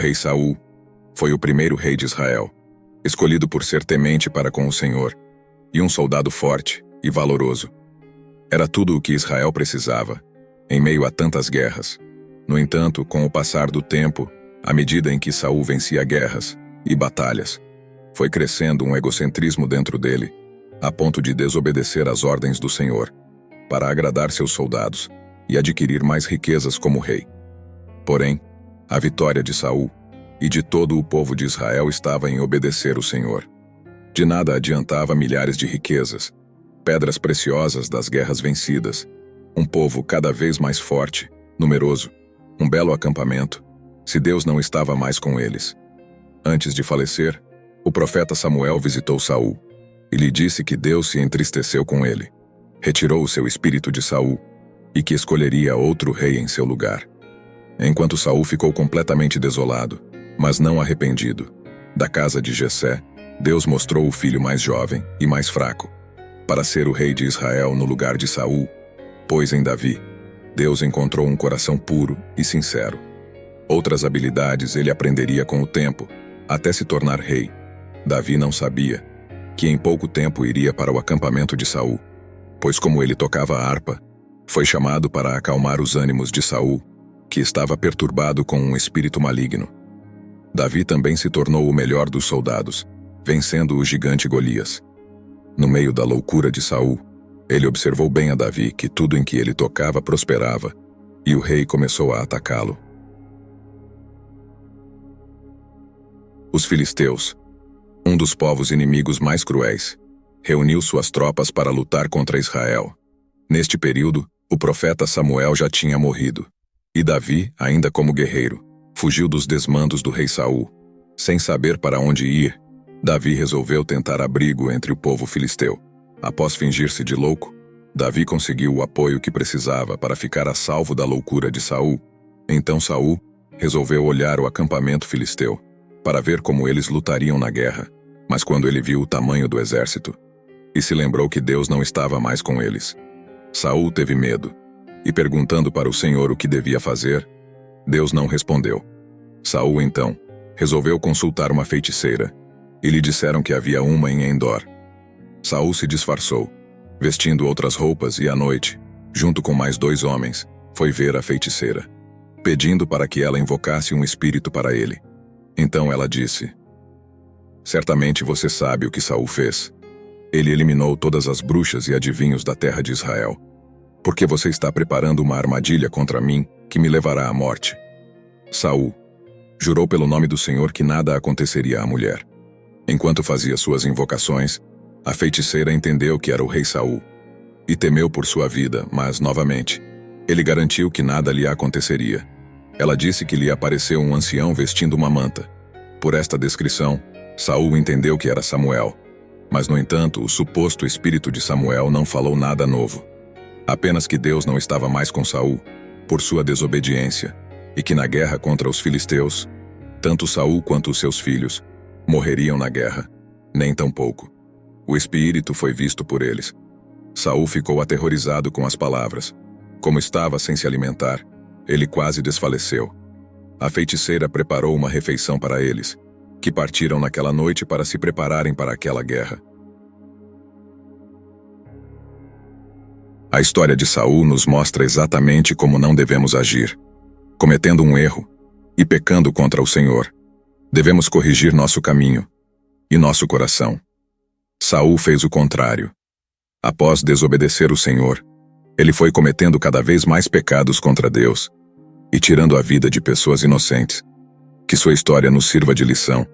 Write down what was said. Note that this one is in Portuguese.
rei Saul foi o primeiro rei de Israel, escolhido por ser temente para com o Senhor, e um soldado forte e valoroso. Era tudo o que Israel precisava, em meio a tantas guerras. No entanto, com o passar do tempo, à medida em que Saul vencia guerras e batalhas, foi crescendo um egocentrismo dentro dele, a ponto de desobedecer às ordens do Senhor, para agradar seus soldados e adquirir mais riquezas como rei. Porém, a vitória de Saul e de todo o povo de Israel estava em obedecer o Senhor. De nada adiantava milhares de riquezas, pedras preciosas das guerras vencidas, um povo cada vez mais forte, numeroso, um belo acampamento, se Deus não estava mais com eles. Antes de falecer, o profeta Samuel visitou Saul e lhe disse que Deus se entristeceu com ele, retirou o seu espírito de Saul e que escolheria outro rei em seu lugar. Enquanto Saul ficou completamente desolado, mas não arrependido, da casa de Jessé, Deus mostrou o filho mais jovem e mais fraco, para ser o rei de Israel no lugar de Saul, pois em Davi, Deus encontrou um coração puro e sincero. Outras habilidades ele aprenderia com o tempo, até se tornar rei. Davi não sabia que em pouco tempo iria para o acampamento de Saul, pois como ele tocava a harpa, foi chamado para acalmar os ânimos de Saul, que estava perturbado com um espírito maligno. Davi também se tornou o melhor dos soldados, vencendo o gigante Golias. No meio da loucura de Saul, ele observou bem a Davi que tudo em que ele tocava prosperava, e o rei começou a atacá-lo. Os filisteus, um dos povos inimigos mais cruéis, reuniu suas tropas para lutar contra Israel. Neste período, o profeta Samuel já tinha morrido, e Davi, ainda como guerreiro, fugiu dos desmandos do rei Saul. Sem saber para onde ir, Davi resolveu tentar abrigo entre o povo filisteu. Após fingir-se de louco, Davi conseguiu o apoio que precisava para ficar a salvo da loucura de Saul. Então Saul resolveu olhar o acampamento filisteu, para ver como eles lutariam na guerra. Mas quando ele viu o tamanho do exército, e se lembrou que Deus não estava mais com eles, Saul teve medo, e perguntando para o Senhor o que devia fazer, Deus não respondeu. Saul, então, resolveu consultar uma feiticeira, e lhe disseram que havia uma em Endor. Saul se disfarçou, vestindo outras roupas e à noite, junto com mais 2 homens, foi ver a feiticeira, pedindo para que ela invocasse um espírito para ele. Então ela disse: "Certamente você sabe o que Saul fez. Ele eliminou todas as bruxas e adivinhos da terra de Israel. Porque você está preparando uma armadilha contra mim que me levará à morte." Saul jurou pelo nome do Senhor que nada aconteceria à mulher. Enquanto fazia suas invocações, a feiticeira entendeu que era o rei Saul e temeu por sua vida, mas, novamente, ele garantiu que nada lhe aconteceria. Ela disse que lhe apareceu um ancião vestindo uma manta. Por esta descrição, Saul entendeu que era Samuel. Mas, no entanto, o suposto espírito de Samuel não falou nada novo. Apenas que Deus não estava mais com Saul, por sua desobediência, e que na guerra contra os filisteus, tanto Saul quanto os seus filhos morreriam na guerra, nem tampouco. O espírito foi visto por eles. Saul ficou aterrorizado com as palavras. Como estava sem se alimentar, ele quase desfaleceu. A feiticeira preparou uma refeição para eles, que partiram naquela noite para se prepararem para aquela guerra. A história de Saul nos mostra exatamente como não devemos agir. Cometendo um erro e pecando contra o Senhor, devemos corrigir nosso caminho e nosso coração. Saul fez o contrário. Após desobedecer o Senhor, ele foi cometendo cada vez mais pecados contra Deus e tirando a vida de pessoas inocentes. Que sua história nos sirva de lição